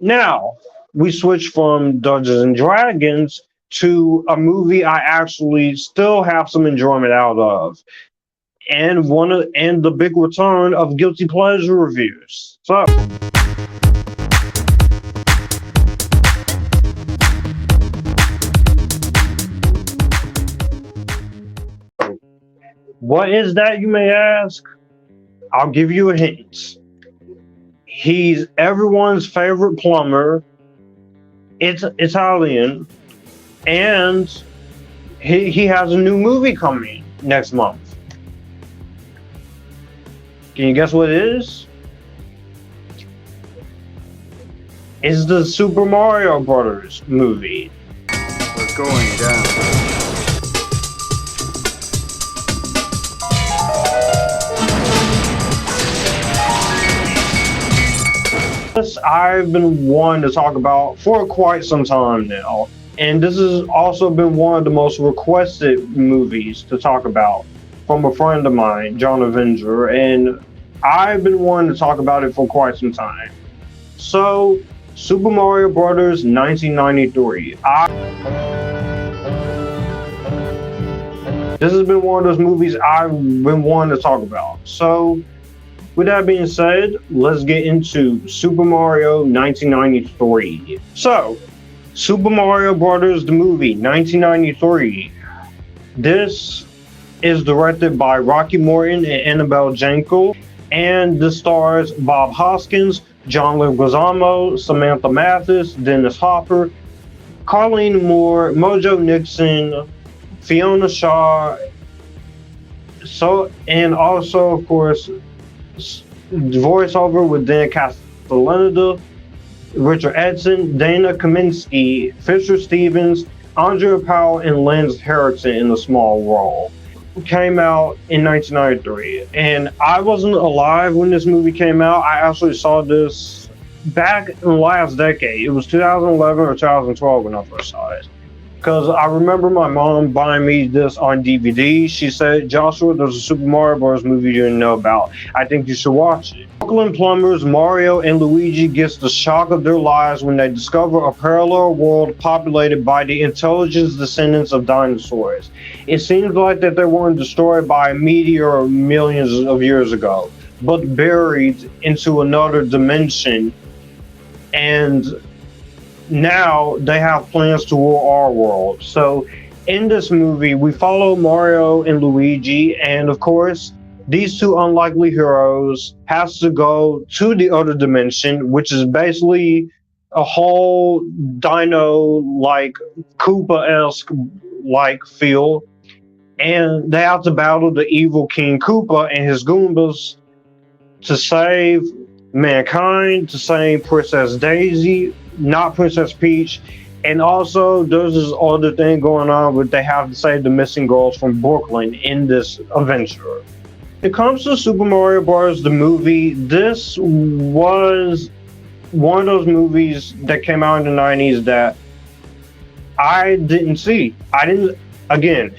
Now, we switch from Dungeons and Dragons to a movie I actually still have some enjoyment out of, and the big return of guilty pleasure reviews. So, what is that, you may ask? I'll give you a hint. He's everyone's favorite plumber. It's Italian, and he has a new movie coming next month. Can you guess what it is? It's the Super Mario Brothers movie. We're going down. This I've been wanting to talk about for quite some time now, and this has also been one of the most requested movies to talk about from a friend of mine, John Avenger, and I've been wanting to talk about it for quite some time. So, Super Mario Brothers 1993. This has been one of those movies I've been wanting to talk about. So, with that being said, let's get into Super Mario 1993. So, Super Mario Brothers the movie 1993. This is directed by Rocky Morton and Annabelle Jankel, and this stars Bob Hoskins, John Leguizamo, Samantha Mathis, Dennis Hopper, Carlene Moore, Mojo Nixon, Fiona Shaw, and also, of course, voiceover with Dan Castellaneta, Richard Edson, Dana Kaminsky, Fisher Stevens, Andrea Powell, and Lance Harrison in a small role. It came out in 1993, and I wasn't alive when this movie came out. I actually saw this back in the last decade. It was 2011 or 2012 when I first saw it. Because I remember my mom buying me this on DVD. She said, "Joshua, there's a Super Mario Bros. Movie you didn't know about. I think you should watch it." Brooklyn plumbers Mario and Luigi gets the shock of their lives when they discover a parallel world populated by the intelligent descendants of dinosaurs. It seems like that they weren't destroyed by a meteor millions of years ago, but buried into another dimension, and now they have plans to rule our world. So in this movie, we follow Mario and Luigi, and of course, these two unlikely heroes has to go to the other dimension, which is basically a whole dino-like, Koopa-esque like feel, and they have to battle the evil King Koopa and his Goombas to save mankind, to save Princess Daisy, not Princess Peach, and also there's this other thing going on where they have to save the missing girls from Brooklyn in this adventure. When it comes to Super Mario Bros. The movie, this was one of those movies that came out in the 90s that I didn't see. Again,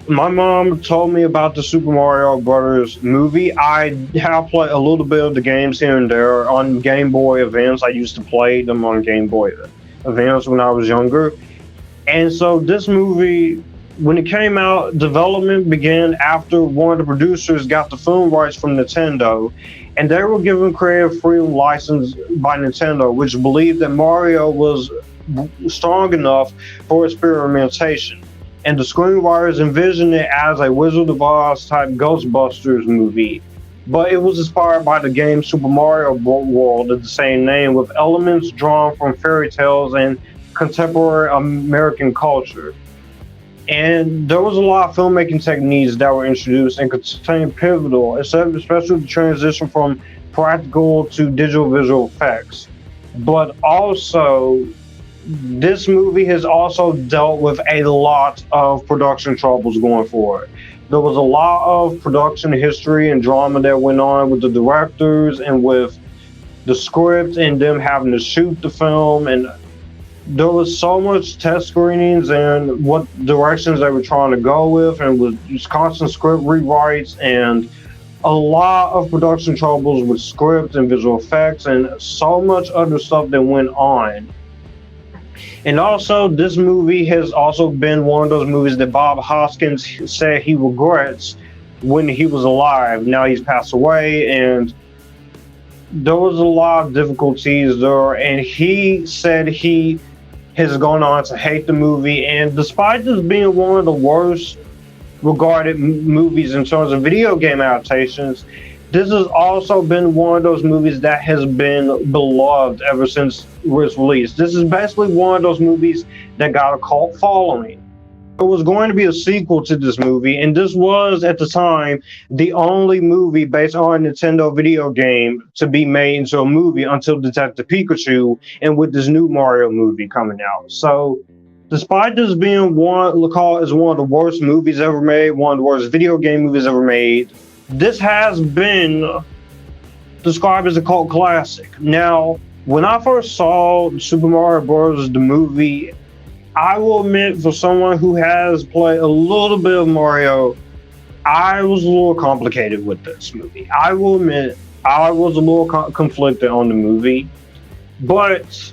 my mom told me about the Super Mario Brothers movie. I have played a little bit of the games here and there on Game Boy Advance. I used to play them on Game Boy Advance when I was younger. And so this movie, when it came out, development began after one of the producers got the film rights from Nintendo, and they were given creative freedom license by Nintendo, which believed that Mario was strong enough for experimentation. And the screenwriters envisioned it as a Wizard of Oz type Ghostbusters movie. But it was inspired by the game Super Mario World of the same name, with elements drawn from fairy tales and contemporary American culture. And there was a lot of filmmaking techniques that were introduced and contained pivotal, especially the transition from practical to digital visual effects. But also, this movie has also dealt with a lot of production troubles going forward. There was a lot of production history and drama that went on with the directors and with the script and them having to shoot the film, and there was so much test screenings and what directions they were trying to go with, and with just constant script rewrites and a lot of production troubles with script and visual effects and so much other stuff that went on. And also, this movie has also been one of those movies that Bob Hoskins said he regrets when he was alive. Now he's passed away, and there was a lot of difficulties there, and he said he has gone on to hate the movie. And despite this being one of the worst regarded movies in terms of video game adaptations, this has also been one of those movies that has been beloved ever since it was released. This is basically one of those movies that got a cult following. There was going to be a sequel to this movie, and this was, at the time, the only movie based on a Nintendo video game to be made into a movie until Detective Pikachu, and with this new Mario movie coming out. So, despite this being called as one of the worst movies ever made, one of the worst video game movies ever made, this has been described as a cult classic. Now, when I first saw Super Mario Bros. The movie, I will admit, for someone who has played a little bit of Mario, I was a little complicated with this movie. I will admit, I was a little conflicted on the movie, but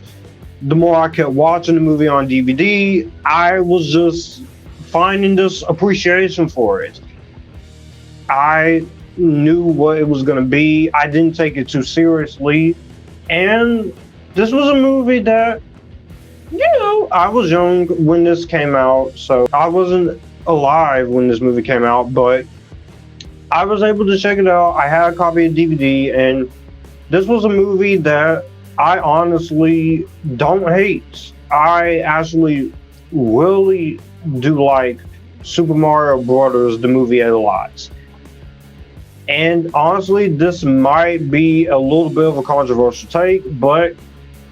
the more I kept watching the movie on DVD, I was just finding this appreciation for it. I knew what it was going to be. I didn't take it too seriously. And this was a movie that, I was young when this came out, so I wasn't alive when this movie came out, but I was able to check it out. I had a copy of DVD, and this was a movie that I honestly don't hate. I actually really do like Super Mario Bros. The movie a lot. And honestly, this might be a little bit of a controversial take, but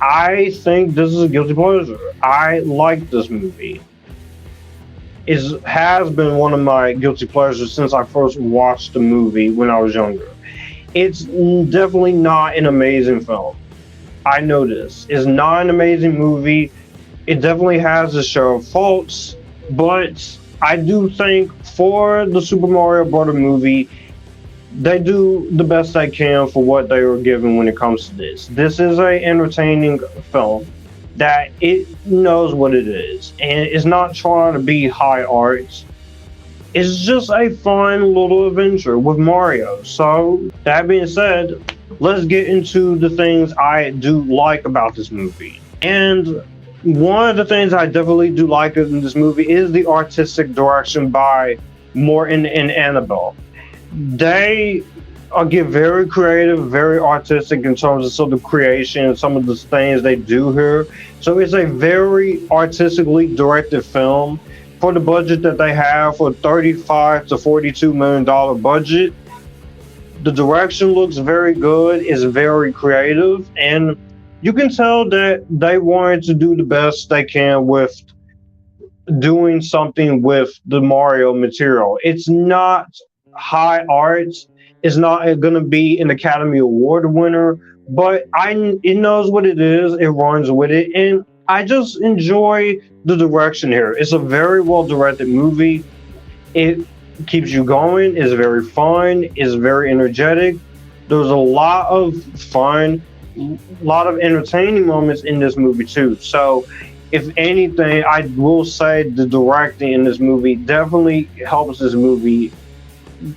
I think this is a guilty pleasure. I like this movie. It has been one of my guilty pleasures since I first watched the movie when I was younger. It's definitely not an amazing film. I know this. It's not an amazing movie. It definitely has a share of faults, but I do think for the Super Mario Bros. Movie, they do the best they can for what they were given when it comes to this. This is an entertaining film that it knows what it is, and it's not trying to be high art. It's just a fun little adventure with Mario. So, that being said, let's get into the things I do like about this movie. And one of the things I definitely do like in this movie is the artistic direction by Morton and Annabelle. They get very creative, very artistic in terms of some of the creation, some of the things they do here. So it's a very artistically directed film for the budget that they have, for $35 to $42 million budget. The direction looks very good, it's very creative, and you can tell that they wanted to do the best they can with doing something with the Mario material. It's not high art. It's not going to be an Academy Award winner, but it knows what it is. It runs with it, and I just enjoy the direction here. It's a very well directed movie. It keeps you going. It's very fun. It's very energetic. There's a lot of fun, a lot of entertaining moments in this movie too. So, if anything, I will say the directing in this movie definitely helps this movie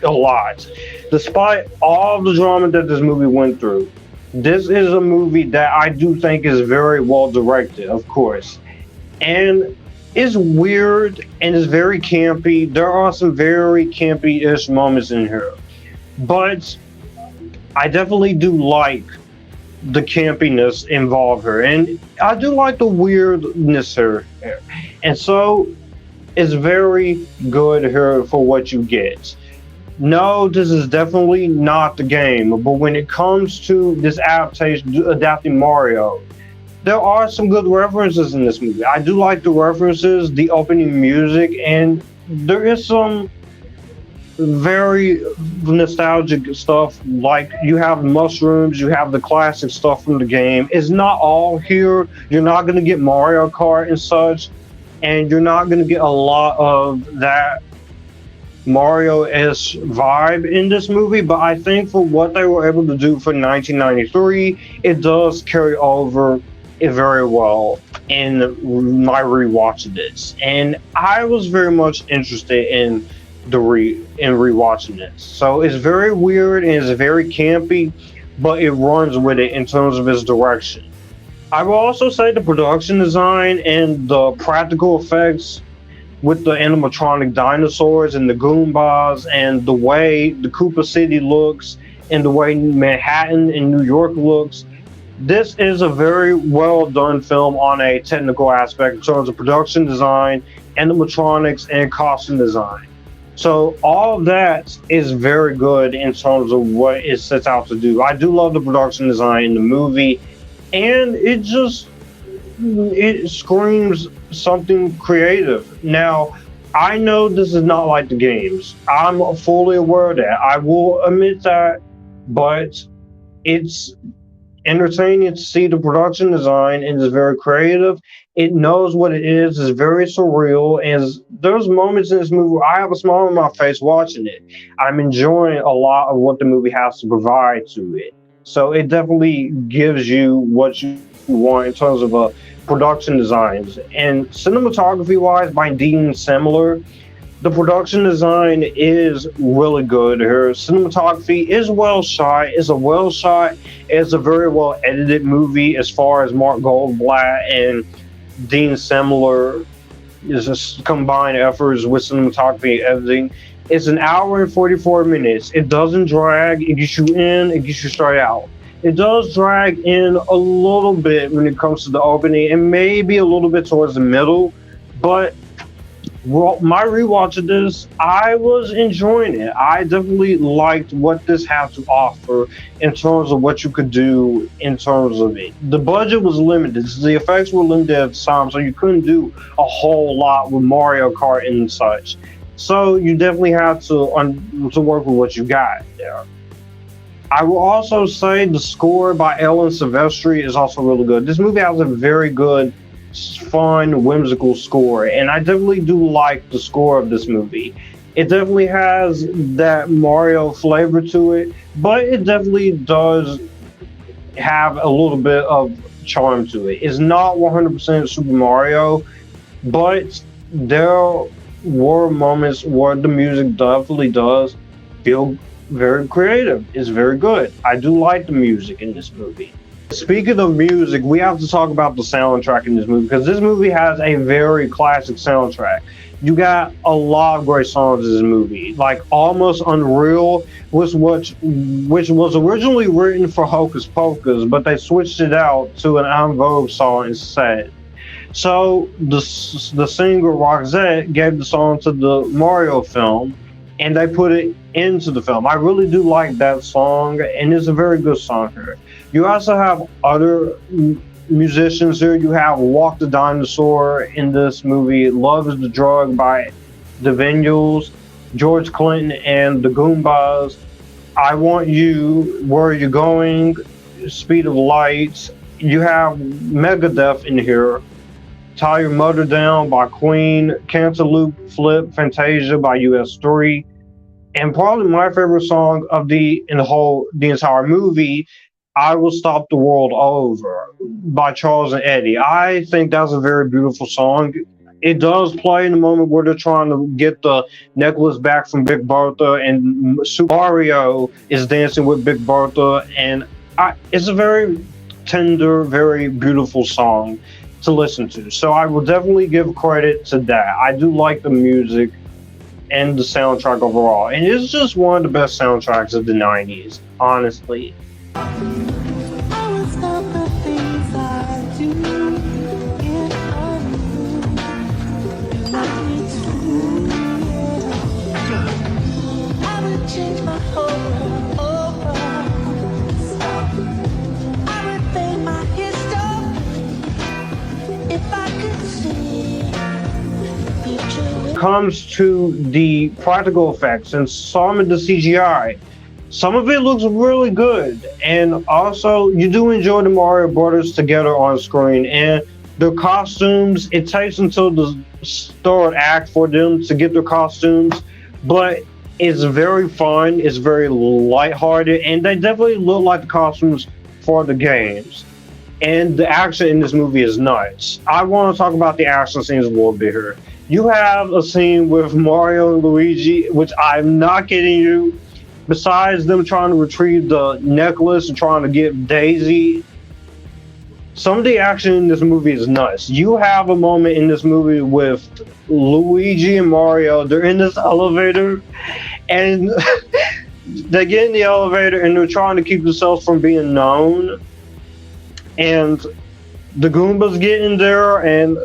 a lot. Despite all the drama that this movie went through, this is a movie that I do think is very well directed, of course. And it's weird and it's very campy. There are some very campy-ish moments in here. But I definitely do like the campiness involved here. And I do like the weirdness here. And so it's very good here for what you get. No, this is definitely not the game, but when it comes to this adaptation, adapting Mario, there are some good references in this movie. I do like the references, the opening music, and there is some very nostalgic stuff, like you have mushrooms, you have the classic stuff from the game. It's not all here. You're not going to get Mario Kart and such, and you're not going to get a lot of that Mario-esque vibe in this movie, but I think for what they were able to do for 1993, it does carry over it very well in my rewatch of this. And I was very much interested in rewatching this. So it's very weird and it's very campy, but it runs with it in terms of its direction. I will also say the production design and the practical effects with the animatronic dinosaurs and the Goombas and the way the Koopa City looks and the way Manhattan and New York looks. This is a very well done film on a technical aspect in terms of production design, animatronics, and costume design. So all of that is very good in terms of what it sets out to do. I do love the production design in the movie, and it screams something creative. Now, I know this is not like the games. I'm fully aware of that. I will admit that, but it's entertaining to see the production design and it's very creative. It knows what it is. It's very surreal. And there's moments in this movie where I have a smile on my face watching it. I'm enjoying a lot of what the movie has to provide to it. So it definitely gives you what you want in terms of production designs. And cinematography wise, by being similar, the production design is really good. Her cinematography is well shot. It's a very well edited movie as far as Mark Goldblatt and Dean Semler is just combined efforts with cinematography and editing. It's an hour and 44 minutes. It doesn't drag. It gets you in, it gets you straight out. It does drag in a little bit when it comes to the opening and maybe a little bit towards the middle, but my rewatch of this, I was enjoying it. I definitely liked what this had to offer in terms of what you could do in terms of it. The budget was limited. The effects were limited at the time, so you couldn't do a whole lot with Mario Kart and such. So you definitely had to work with what you got there. I will also say the score by Ellen Silvestri is also really good. This movie has a very good, fun, whimsical score, and I definitely do like the score of this movie. It definitely has that Mario flavor to it, but it definitely does have a little bit of charm to it. It's not 100% Super Mario, but there were moments where the music definitely does feel very creative. It's very good. I do like the music in this movie. Speaking of music, we have to talk about the soundtrack in this movie because this movie has a very classic soundtrack. You got a lot of great songs in this movie, like Almost Unreal, which was originally written for Hocus Pocus, but they switched it out to an En Vogue song instead. So the singer Roxette gave the song to the Mario film, and they put it into the film. I really do like that song, and it's a very good song here. You also have other musicians here. You have Walk the Dinosaur in this movie, Love is the Drug by the Venules, George Clinton and the Goombas, I Want You, Where Are You Going, Speed of Light. You have Megadeth in here, Tie Your Mother Down by Queen, Cantaloupe Flip Fantasia by US3, and probably my favorite song of the entire movie, I Will Stop the World Over by Charles and Eddie. I think that's a very beautiful song. It does play in the moment where they're trying to get the necklace back from Big Bertha, and Super Mario is dancing with Big Bertha, and it's a very tender, very beautiful song to listen to. So I will definitely give credit to that. I do like the music and the soundtrack overall, and it's just one of the best soundtracks of the 90s, honestly. Comes to the practical effects and some of the CGI, some of it looks really good, and also you do enjoy the Mario Brothers together on screen and their costumes. It takes until the third act for them to get their costumes but it's very fun, it's very lighthearted, and they definitely look like the costumes for the games. And the action in this movie is nuts. I want to talk about the action scenes a little bit here. You have a scene with Mario and Luigi, which I'm not kidding you. Besides them trying to retrieve the necklace and trying to get Daisy, some of the action in this movie is nuts. You have a moment in this movie with Luigi and Mario. They're in this elevator, and they get in the elevator and they're trying to keep themselves from being known. And the Goombas get in there, and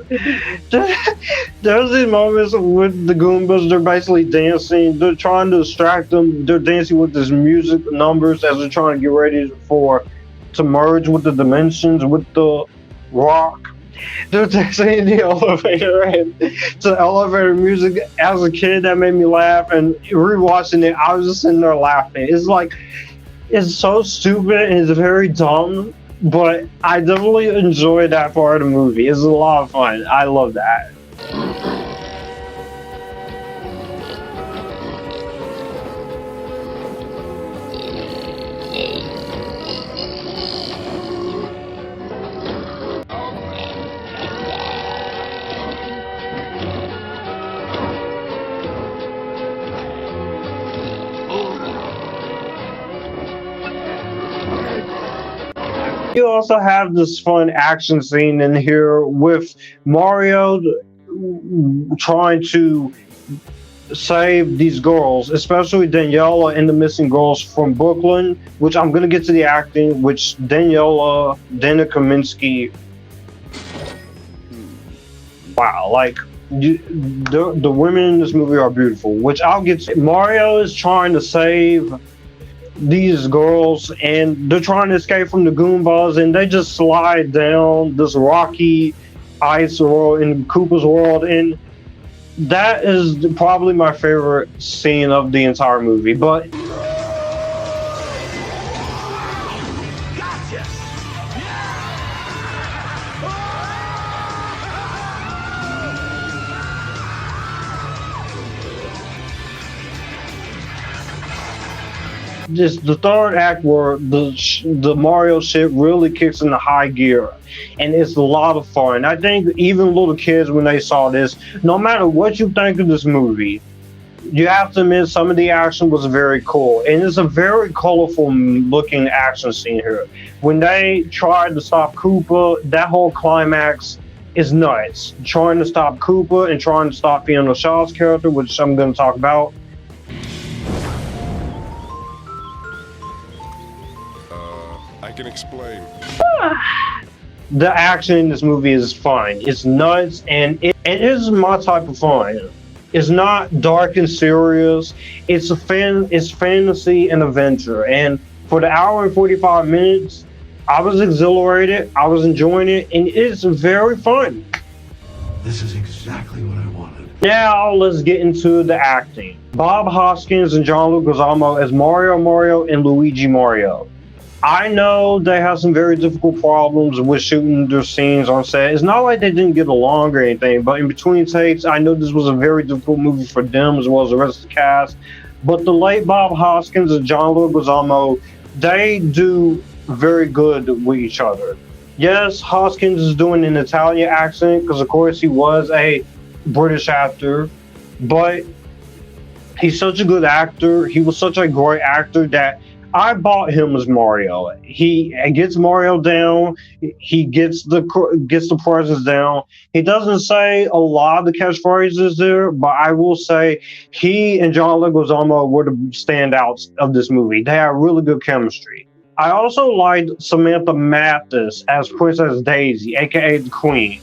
there's these moments with the Goombas. They're basically dancing. They're trying to distract them. They're dancing with this music numbers as they're trying to get ready to merge with the dimensions with the rock. They're dancing in the elevator, and to elevator music. As a kid, that made me laugh. And rewatching it, I was just sitting there laughing. It's like, it's so stupid and it's very dumb. But I definitely enjoyed that part of the movie. It's a lot of fun. I love that. You also have this fun action scene in here with Mario trying to save these girls, especially Daniela and the missing girls from Brooklyn, which I'm going to get to the acting, which Daniela, Dana Kaminsky, wow, like, the women in this movie are beautiful, which I'll get to. Mario is trying to save these girls, and they're trying to escape from the Goombas, and they just slide down this rocky ice world in Koopa's world, and that is probably my favorite scene of the entire movie. But just the third act where the Mario shit really kicks into high gear, and it's a lot of fun. I think even little kids, when they saw this, no matter what you think of this movie, you have to admit some of the action was very cool, and it's a very colorful looking action scene here. When they tried to stop Koopa, that whole climax is nuts. Trying to stop Koopa and trying to stop Fiona Shaw's character, which I'm going to talk about. I can explain. The action in this movie is fun. It's nuts, and it is my type of fun. It's not dark and serious. It's fantasy and adventure. And for the hour and 45 minutes, I was exhilarated. I was enjoying it, and it's very fun. This is exactly what I wanted. Now let's get into the acting. Bob Hoskins and John Leguizamo as Mario, and Luigi Mario. I know they have some very difficult problems with shooting their scenes on set. It's not like they didn't get along or anything, but in between takes, I know this was a very difficult movie for them as well as the rest of the cast. But the late Bob Hoskins and John Leguizamo, they do very good with each other. Yes, Hoskins is doing an Italian accent because, of course, he was a British actor, but he's such a good actor. He was such a great actor that I bought him as Mario. He gets Mario down. He gets the presence down. He doesn't say a lot of the catchphrases there, but I will say he and John Leguizamo were the standouts of this movie. They have really good chemistry. I also liked Samantha Mathis as Princess Daisy, aka the Queen.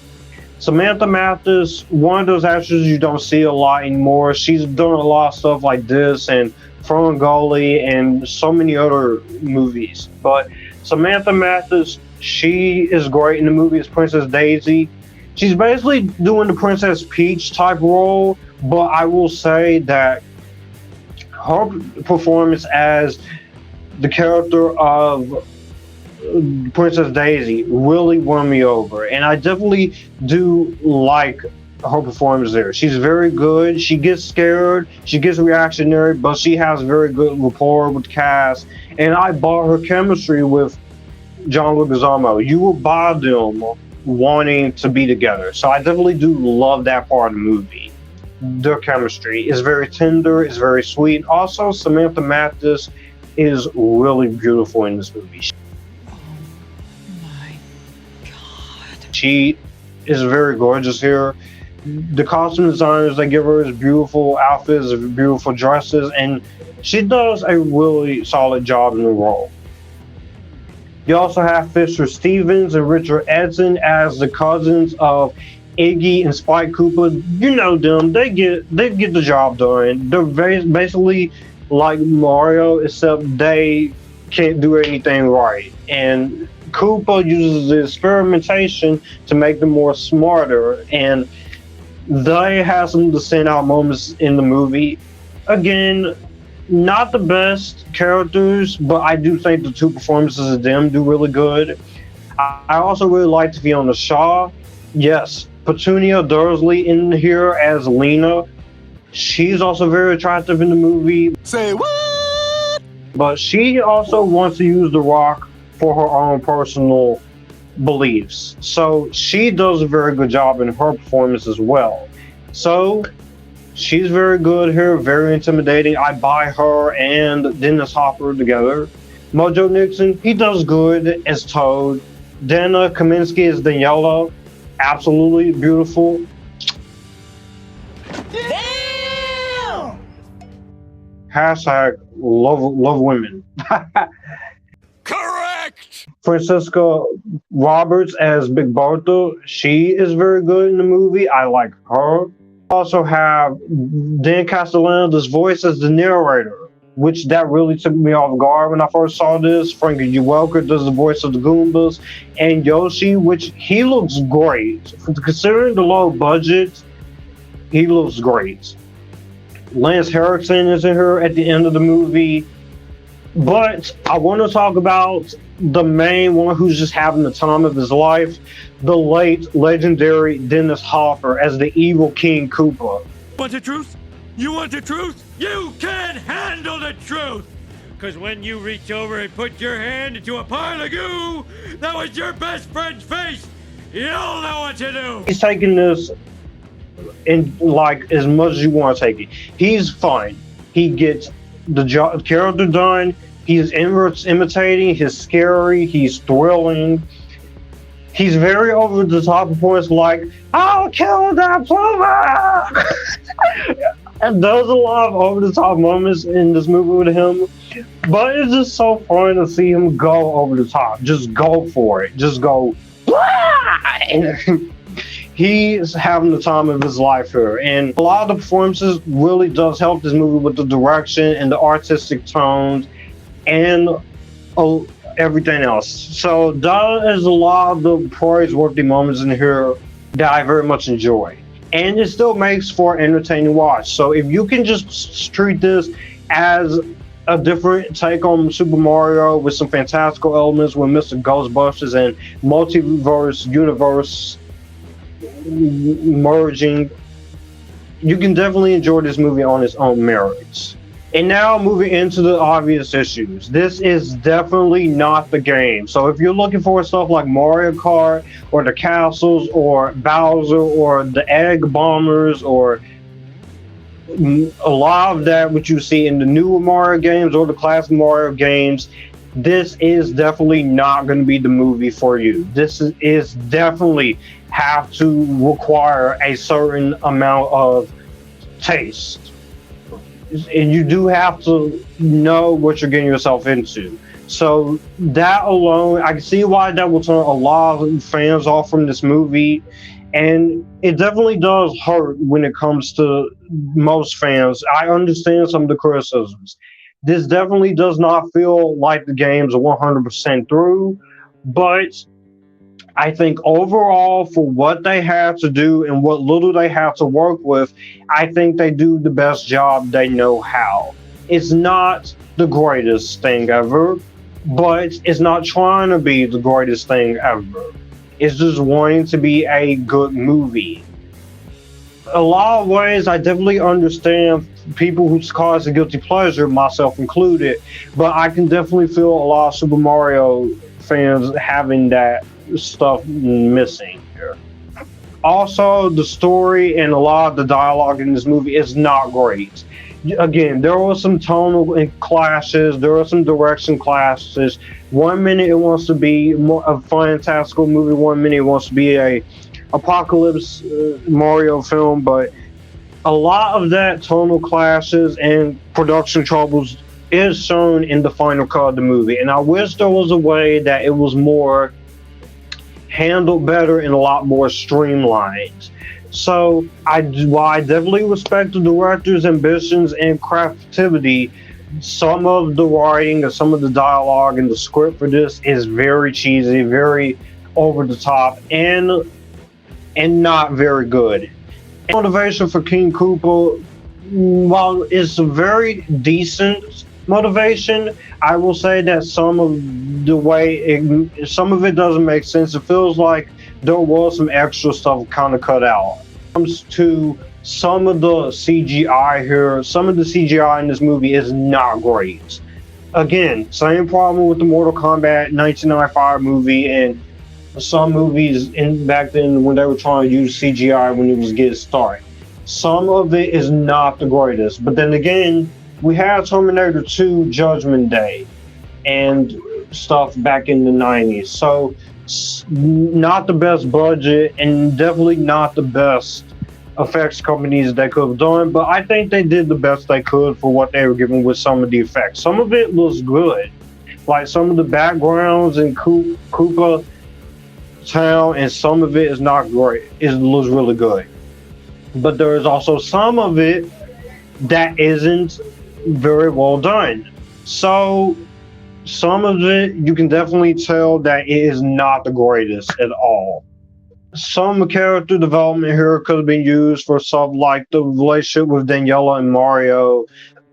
Samantha Mathis, one of those actors you don't see a lot anymore. She's done a lot of stuff like this and Ferngully and so many other movies. But Samantha Mathis, she is great in the movie as Princess Daisy. She's basically doing the Princess Peach type role, but I will say that her performance as the character of Princess Daisy really won me over. And I definitely do like her performance there. She's very good. She gets scared. She gets reactionary, but she has very good rapport with the cast. And I bought her chemistry with John Leguizamo. You will buy them wanting to be together. So I definitely do love that part of the movie. Their chemistry is very tender. It's very sweet. Also, Samantha Mathis is really beautiful in this movie. Oh my God. She is very gorgeous here. The costume designers they give her is beautiful outfits, beautiful dresses, and she does a really solid job in the role. You also have Fisher Stevens and Richard Edson as the cousins of Iggy and Spike Koopa. You know them; they get the job done. They're basically like Mario, except they can't do anything right. And Koopa uses the experimentation to make them more smarter, and they have some of the standout moments in the movie. Again, not the best characters, but I do think the two performances of them do really good. I also really like Fiona Shaw. Yes, Petunia Dursley in here as Lena. She's also very attractive in the movie. Say what? But she also wants to use The Rock for her own personal beliefs. So she does a very good job in her performance as well. So she's very good here, very intimidating. I buy her and Dennis Hopper together. Mojo Nixon, he does good as Toad. Dana Kaminsky is Daniela, absolutely beautiful. Damn! Hashtag love women. Correct! Francisca Roberts as Big Bertha. She is very good in the movie. I like her. Also have Dan Castellaneta's voice as the narrator, which that really took me off guard when I first saw this. Frankie Welker does the voice of the Goombas, and Yoshi, which he looks great. Considering the low budget, he looks great. Lance Henriksen is in here at the end of the movie. But I want to talk about the main one who's just having the time of his life, the late legendary Dennis Hopper as the evil King Koopa. Want the truth? You want the truth? You can't handle the truth! Because when you reach over and put your hand into a pile of goo, that was your best friend's face! You don't know what to do! He's taking this in like as much as you want to take it. He's fine. He gets the character done. He's imitating. He's scary. He's thrilling. He's very over the top of points like, I'll kill that plumber! And there's a lot of over the top moments in this movie with him. But it's just so fun to see him go over the top. Just go for it. Just go, and he's having the time of his life here. And a lot of the performances really does help this movie with the direction and the artistic tones and everything else. So that is a lot of the praise-worthy moments in here that I very much enjoy. And it still makes for an entertaining watch. So if you can just treat this as a different take on Super Mario with some fantastical elements with Mr. Ghostbusters and multiverse universe merging, you can definitely enjoy this movie on its own merits. And now moving into the obvious issues. This is definitely not the game. So if you're looking for stuff like Mario Kart or the castles or Bowser or the egg bombers or a lot of that which you see in the newer Mario games or the classic Mario games, this is definitely not going to be the movie for you. This is definitely have to require a certain amount of taste. And you do have to know what you're getting yourself into. So that alone, I can see why that will turn a lot of fans off from this movie. And it definitely does hurt when it comes to most fans. I understand some of the criticisms. This definitely does not feel like the game's 100% through, but I think overall, for what they have to do and what little they have to work with, I think they do the best job they know how. It's not the greatest thing ever, but it's not trying to be the greatest thing ever. It's just wanting to be a good movie. a lot of ways, I definitely understand people who cause a guilty pleasure, myself included, but I can definitely feel a lot of Super Mario fans having that stuff missing here. Also, the story and a lot of the dialogue in this movie is not great. Again, there were some tonal clashes, there were some direction clashes. 1 minute it wants to be more a fantastical movie, 1 minute it wants to be a apocalypse Mario film, but a lot of that tonal clashes and production troubles is shown in the final cut of the movie, and I wish there was a way that it was more handled better and a lot more streamlined. So while I definitely respect the director's ambitions and craftivity, some of the writing or some of the dialogue and the script for this is very cheesy, very over the top, and not very good. Motivation for King Koopa, while it's a very decent motivation, I will say that some of it doesn't make sense. It feels like there was some extra stuff kind of cut out. When it comes to some of the CGI here, some of the CGI in this movie is not great. Again, same problem with the Mortal Kombat 1995 movie and some movies back then when they were trying to use CGI when it was getting started. Some of it is not the greatest, but then again, we had Terminator 2 Judgment Day and stuff back in the 90s, so not the best budget and definitely not the best effects companies they could have done, but I think they did the best they could for what they were given with some of the effects. Some of it was good, like some of the backgrounds in Koopa Town, and some of it is not great. It looks really good, but there is also some of it that isn't very well done. So some of it you can definitely tell that it is not the greatest at all. Some character development here could have been used for stuff like the relationship with Daniela and Mario,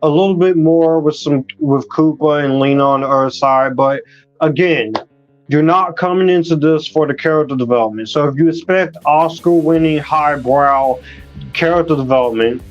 a little bit more with Koopa and Lena on the other side, but again, you're not coming into this for the character development. So if you expect Oscar-winning, highbrow character development,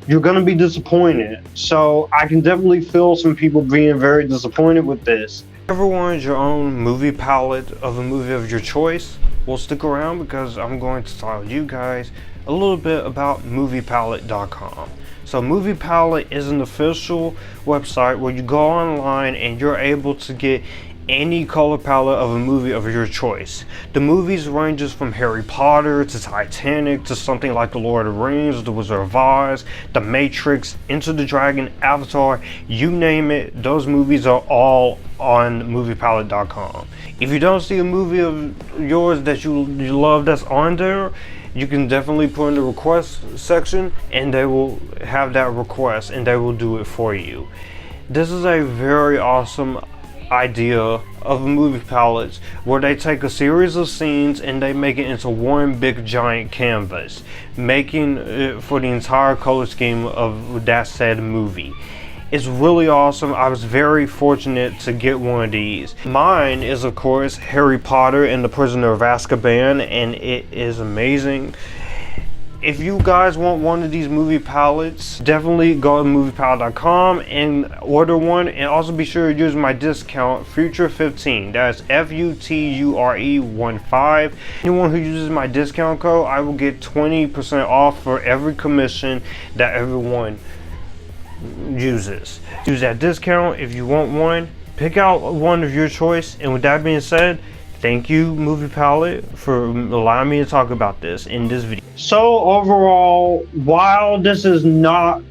you're going to be disappointed. So I can definitely feel some people being very disappointed with this. If everyone's your own movie palette of a movie of your choice, well, stick around because I'm going to tell you guys a little bit about moviepalette.com. So Movie Palette is an official website where you go online and you're able to get any color palette of a movie of your choice. The movies ranges from Harry Potter to Titanic to something like The Lord of the Rings, The Wizard of Oz, The Matrix, Enter the Dragon, Avatar, you name it, those movies are all on moviepalette.com. If you don't see a movie of yours that you love that's on there, you can definitely put in the request section and they will have that request and they will do it for you. This is a very awesome idea of movie palettes where they take a series of scenes and they make it into one big giant canvas, making it for the entire color scheme of that said movie. It's really awesome. I was very fortunate to get one of these. Mine is of course Harry Potter and the Prisoner of Azkaban, and it is amazing. If you guys want one of these movie palettes, definitely go to moviepalette.com and order one, and also be sure to use my discount Future15. That's FUTURE15. Anyone who uses my discount code, I will get 20% off for every commission that everyone uses. Use that discount if you want one. Pick out one of your choice, and with that being said, thank you, Movie Palette, for allowing me to talk about this in this video. So overall, while this is not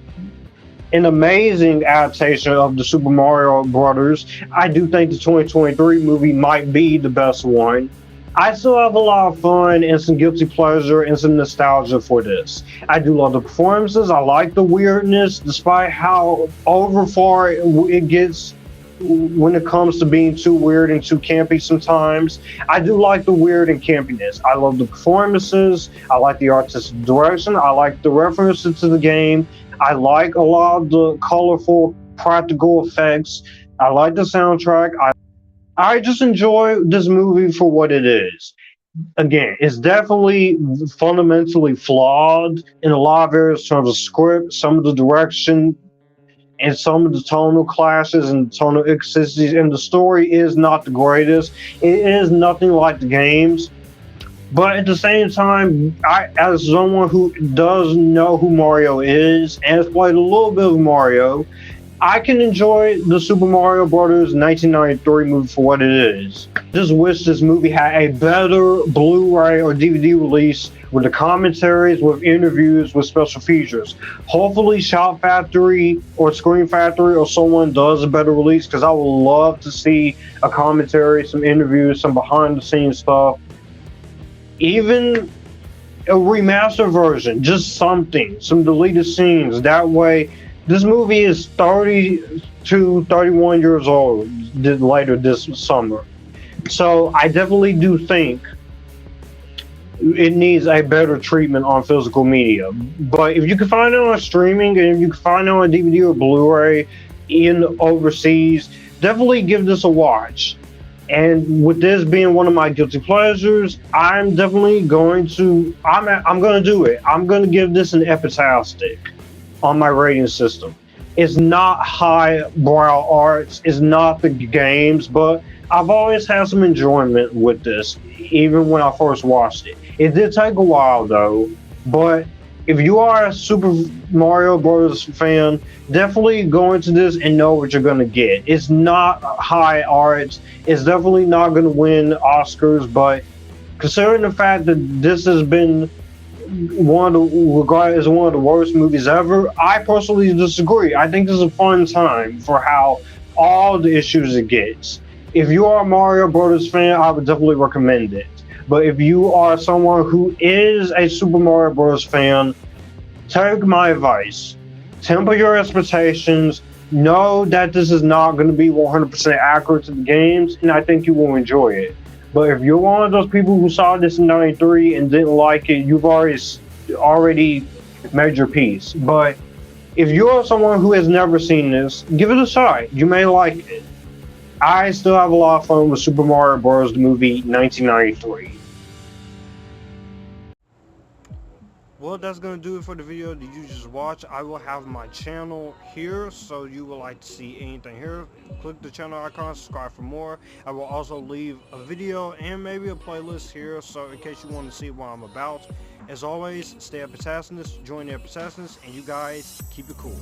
an amazing adaptation of the Super Mario Brothers, I do think the 2023 movie might be the best one. I still have a lot of fun and some guilty pleasure and some nostalgia for this. I do love the performances. I like the weirdness, despite how overfar it gets when it comes to being too weird and too campy sometimes. I do like the weird and campiness. I love the performances. I like the artistic direction. I like the references to the game. I like a lot of the colorful practical effects. I like the soundtrack. I just enjoy this movie for what it is. again, it's definitely fundamentally flawed in a lot of areas in terms of script, some of the direction, and some of the tonal clashes and tonal inconsistencies. And the story is not the greatest. It is nothing like the games. But at the same time, I, as someone who does know who Mario is and has played a little bit of Mario, I can enjoy the Super Mario Brothers 1993 movie for what it is. Just wish this movie had a better Blu-ray or DVD release with the commentaries, with interviews, with special features. Hopefully, Shout Factory or Screen Factory or someone does a better release, because I would love to see a commentary, some interviews, some behind-the-scenes stuff. Even a remastered version, just something, some deleted scenes. That way, this movie is 30 to 31 years old later this summer. So I definitely do think it needs a better treatment on physical media. But if you can find it on streaming and if you can find it on DVD or Blu-ray in overseas, definitely give this a watch. And with this being one of my guilty pleasures, I'm definitely going to I'm going to do it. I'm going to give this an Epictastic on my rating system. It's not highbrow arts, it's not the games, but I've always had some enjoyment with this, even when I first watched it. It did take a while though, but if you are a Super Mario Bros. Fan, definitely go into this and know what you're going to get. It's not high art. It's definitely not going to win Oscars, but considering the fact that this has been regarded as one of the worst movies ever, I personally disagree. I think this is a fun time for how all the issues it gets. If you are a Mario Brothers fan, I would definitely recommend it. But if you are someone who is a Super Mario Bros. Fan, take my advice. Temper your expectations. Know that this is not going to be 100% accurate to the games, and I think you will enjoy it. But if you're one of those people who saw this in '93 and didn't like it, you've already made your peace. But if you're someone who has never seen this, give it a shot. You may like it. I still have a lot of fun with Super Mario Bros. The movie 1993. Well, that's going to do it for the video that you just watched. I will have my channel here, so you would like to see anything here. Click the channel icon, subscribe for more. I will also leave a video and maybe a playlist here, so in case you want to see what I'm about. As always, stay Epictasticness, join the Epictasticness, and you guys keep it cool.